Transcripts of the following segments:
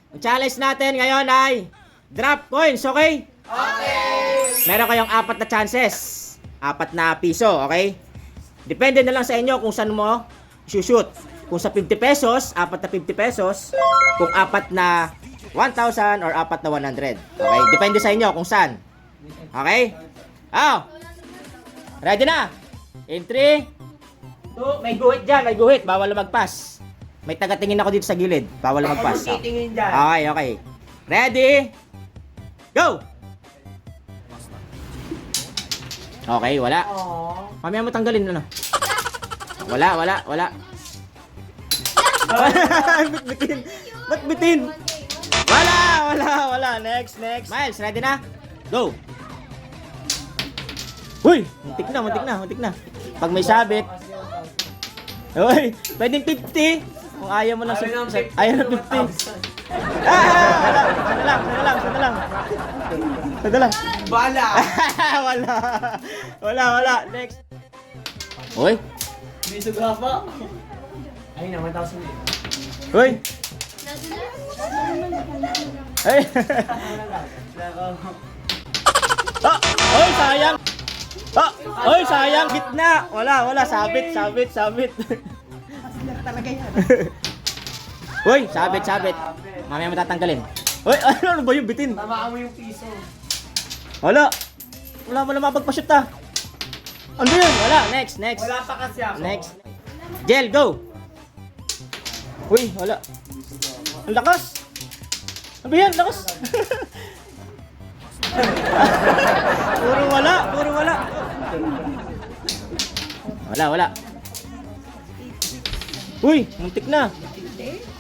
Ang challenge natin ngayon ay drop coins, okay? Okay! Meron kayong 4 na chances. 4 na piso, okay? Depende na lang sa inyo kung saan mo shoot. Kung sa 50 pesos, 4 na 50 pesos. Kung 4 na 1,000 or 4 na 100. Okay? Depende sa inyo kung saan. Okay? Oh! Ready na? In 3, 2, may guhit dyan, may guhit. Bawal lumagpas. May tagatingin ako dito sa gilid. Bawal lumagpas. Ako titingin dyan. Okay, okay. Ready? Go! Okay, wala. Aww. Mamaya mo tanggalin, ano? Wala. Bitbitin. Ba't bitin? Wala. Next. Miles, ready na? Go! Uy! Muntik na. Pag may sabit. Uy! Pwedeng 50. Kung ayaw mo lang ayaw na 50. Sana lang. Bala! Wala. Next. Uy! May suga pa. Ay, naman tao sila. Uy! Ay! Oy, sayang! Oy, sayang! Gitna! Wala. Sabit. Talaga yan. Uy, sabit. Mamaya matatanggalin. Uy, ano ba yung bitin? Tamaan mo yung piso. Wala mo na mapagpa-shoot ah. Ano yun? Wala. Next. Wala pa kasi ako. Next. Gel, go! Uy, wala. Ang lakas! Ano ba yan? Lakas! Puro wala. Wala. Uy, muntik na.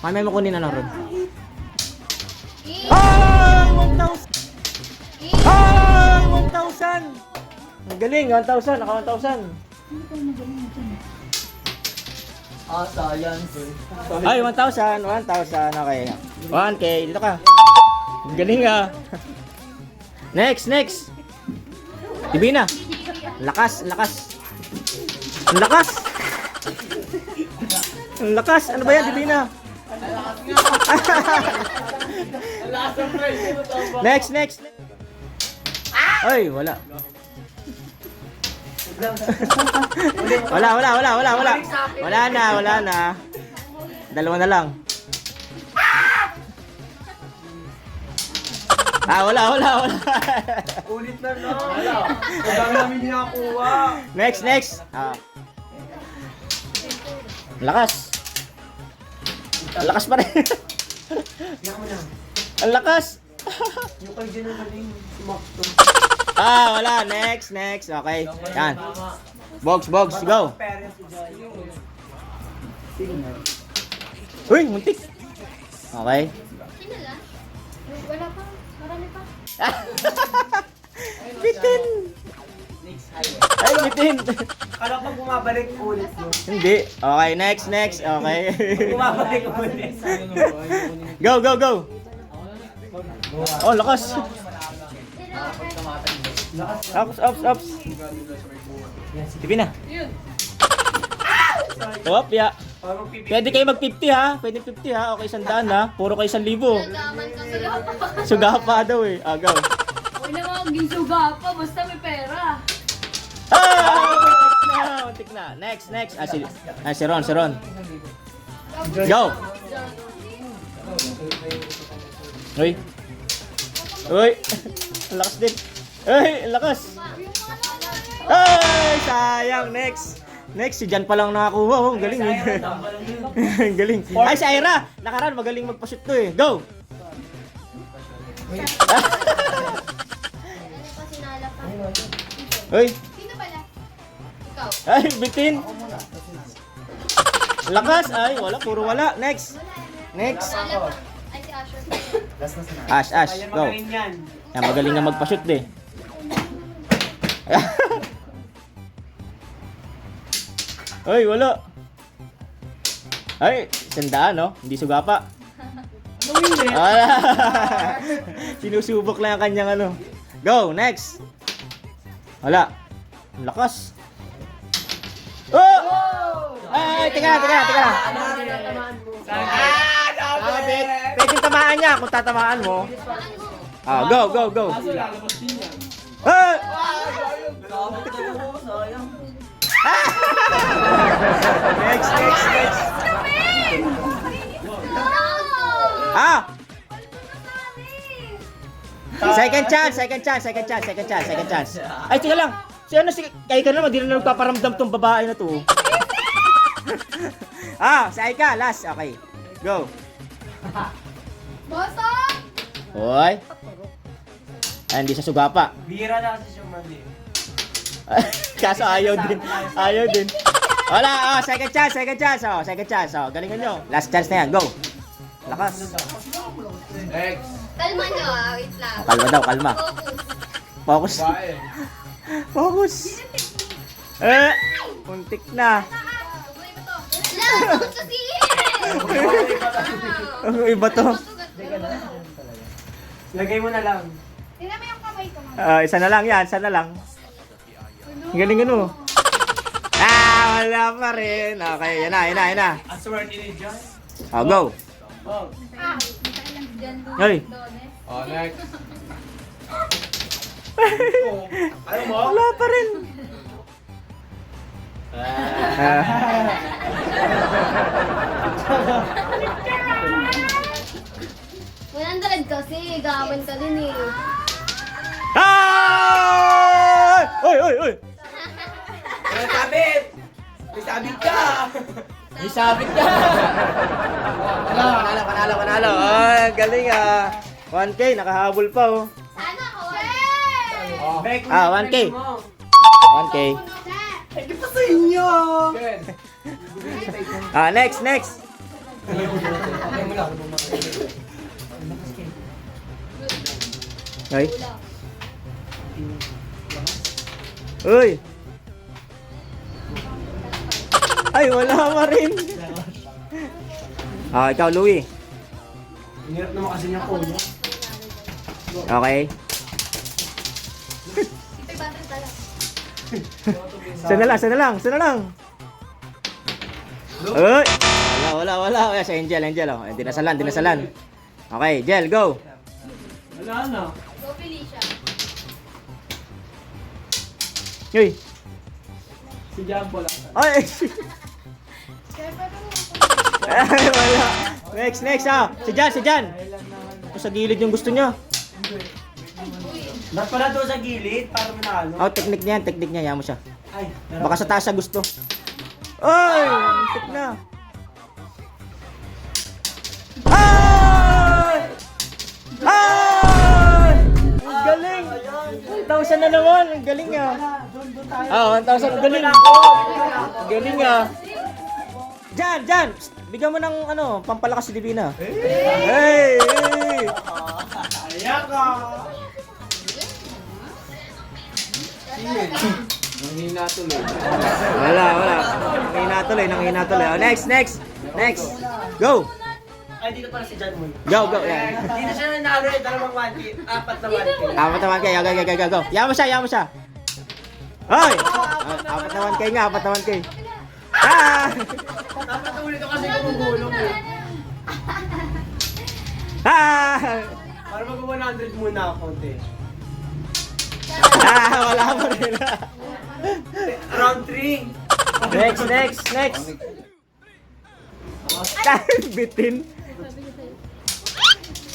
Mamaya mo kunin na lang, Rod. Ay! 1,000! Ang galing, 1,000. Naka 1,000. Science. Ay, 1,000. Okay. 1K. Dito ka. Ang galing ah. Next. Divina. Lakas. Ang lakas. Ano ba yan, Divina? Next. Ay, wala. Wala na. Dalawa na lang. Wala. Ulit na lang. Ang dami namin nakakuha. Next. Lakas. Ang lakas pa rin. Yan mo na. Ang lakas. Yung kayo dyan na naling sumakto. Wala. Next. Okay. Yan. Box, go. Uy, muntik. Okay. Wala pa. Marami pa. Bitin. Ay, bitin. Kala pag bumabalik ulit mo. Hindi. Okay, next. Okay. Bumabalik ulit. Go. Oh, lakas. Ops. Tipi na. Op, ya. Pwede kayo mag-50 ha. Pwede 50 ha. Okay, 100 ha. Puro kayo 1,000. Nalaman ka sa Suga pa daw eh. Go. Huwag naman maging suga pa, basta may pera. Muntik na. Next. Si Ron. Go. Uy. Ang lakas din. Ang lakas. Ay, sayang. Next, si Jan pa lang nakakuha. Oh, ang galing eh. Ang galing. Ay, si Ira. Nakaraan, magaling magpa-shoot to eh. Go. Uy. Sino pala? Ikaw. Ay, bitin. Lakas. Ay, wala. Puro wala. Next. Wala pa. Ay, si Asher. Ash. Kaya Go. magaling yan. Yan, magaling na magpa-shoot eh. Ay, wala. Ay, 100 no? Hindi suga pa. Sinusubok lang ang kanyang ano. Go, next. Wala. Ang lakas. Oh! Ay, teka. Nakabit! pwedeng tamaan niya kung tatamaan mo. Ah, go, go, go. Kaso lalabas din yan. Ah! Next, next, next. Ah! Second chance, second chance, second chance, second chance, second chance. Ay, sige lang. Si ano, si Aika naman, di na nagpaparamdam tong babae na to. Ah, si Aika, last. Okay. Go. Bosok! Hoy. Ay, hindi siya sugapa. Bira na kasi siya mali. Kaso ayaw din. Ayaw din. Wala, oh, second chance, second chance. Oh, second chance. Oh, galingan nyo. Last chance na yan. Go. Lakas. X. Kalma nyo wait lang. Kalma daw, kalma. Focus. Focus. Bae. Focus. Puntik na. Lang, focus sa Ang iba to. Lagay mo na lang. Tingnan mo yung kamay ko. Isa na lang yan, isa na lang. Galingan mo. Ah, wala pa rin. Okay, yan na, yan na, yan na. Aswerte ni John. Oh, go. Oh. Hey. Oh, next. Ano mo? Wala pa rin. Walang dalag kasi, gawan ka din eh. Ah! Oy, oy, oy. May sabit! May sabit ka! May sabit ka. Panalo, panalo, panalo. Ay, galing ah. 1K, nakahabol pa oh. Sana ako Oh. Ah, 1K. 1K. Hindi pa sa inyo! Good. Ah, next, next. Lagay mo lang. Ay. Uy. Ay, wala pa rin. Ah, ikaw, Louie. Ang hirap naman kasi niya po. Okay. Ipay batang tala. Sana lang, sana lang, sana lang. Uy. Wala, wala, wala. Si Angel, Angel. Oh. Dinasalan, dinasalan. Okay, Jel, go. Wala na. Go Felicia. Uy. Si Jumbo lang. Ay. Ay, wala. Next, next ah. Si Jan, si Jan. Ito sa gilid yung gusto niya. Ba't pala doon sa gilid? Para manalo? Oh, technique niya yan, technique niya. Yaman mo siya. Ay, Baka sa taas siya gusto. Ay! Muntik na. Ay! Ay! Ang galing! 1,000 na naman. Ang galing ah. Ah, 1,000. Ang galing. Ang galing ah. Jan, Jan! Psst, bigyan mo ng ano, pampalakas si Divina. Hey! Hey! ayak ka! Nanghina tuloy. Wala, wala. Nanghina tuloy. Oh, next, next. Next. Go! Ay, dito pala si John Moon. Go, go. Yan. Dito siya nanalo eh, dalawang 1K, apat na 1K. Apat naman kayo. Go, go, go, go, go. Yaman siya, yaman siya. Hoy! Apat naman kayo nga, apat naman kayo. Ah! Dapat ulit ako kasi kumugulong eh. Ah! Para mag-100 muna ako konti. Ah, wala pa rin. Round 3. Next, next, next. Kahit bitin.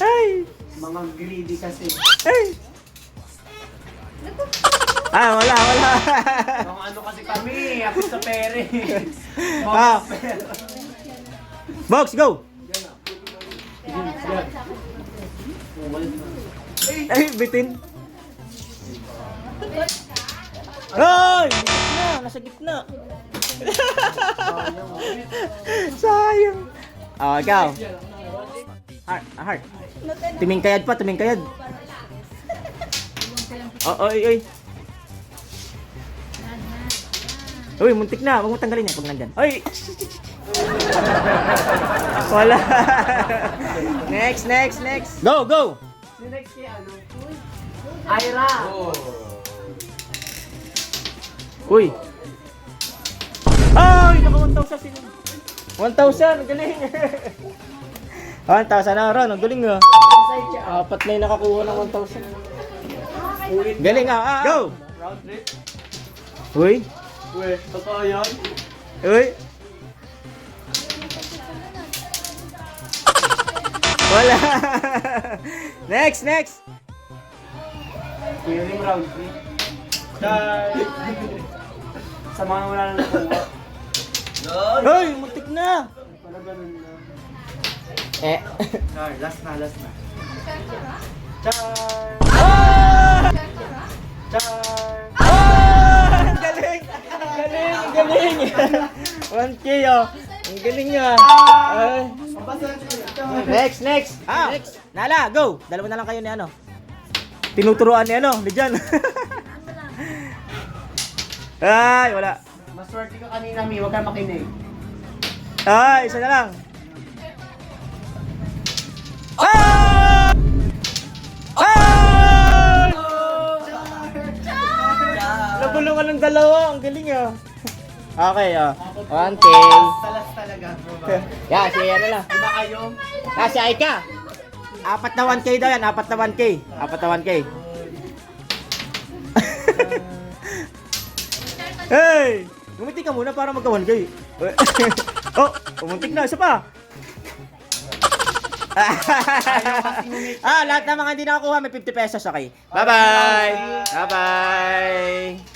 Ay! Mga greedy kasi. Ay! Ah, wala, wala. Mga ano kasi kami, ako sa pere. Ah. Box, go! Ay, bitin. Ay! Gitna! Nasa gitna. Sayang. Oh, ikaw. Heart, heart. Tuming kayad pa, tuming kayad. Oh, oy, oy. Uy, muntik na. Huwag mo tanggalin yan pag nandyan. Uy! Wala. Next, next, next. Go, go! Si next kay ano? Ira! Uy! Ay! Naka 1,000 sila. 1,000! Galing! 1,000 na, Ron. Ang galing nga. Apat na yung nakakuha ng 1,000. Galing nga. Go! Round trip. Uy. Uy, totoo yun? Uy. Wala. Next. Kuya rin round trip. Dahil. Sa mga wala na nakuha. Hoy, muntik na. Para ganun na. Eh. Last na. Char! Ah! Char! Ah! Ang galing! 1K oh. Ang galing nga. Ay. Next. Next. Nala, go. Dalawa na lang kayo ni ano. Tinuturuan ni ano, Lijan. Ay, wala. Maswerte ka kanina, Mi. Huwag kang makinig. Ay, isa na lang. Ah! Ah! Nabulungan ng dalawa. Ang galing ah. Okay, 1K. Talas talaga. Yan, si ano lang. Iba kayo? Si Aika. 4 na 1K daw yan. 4 na 1K. 4 na 1K. Hey! Gumitik ka muna para magka 1K. Oh, pumuntik na. Isa pa. Lahat ng mga hindi nakakuha may 50 pesos. Okay. Bye-bye. Bye-bye.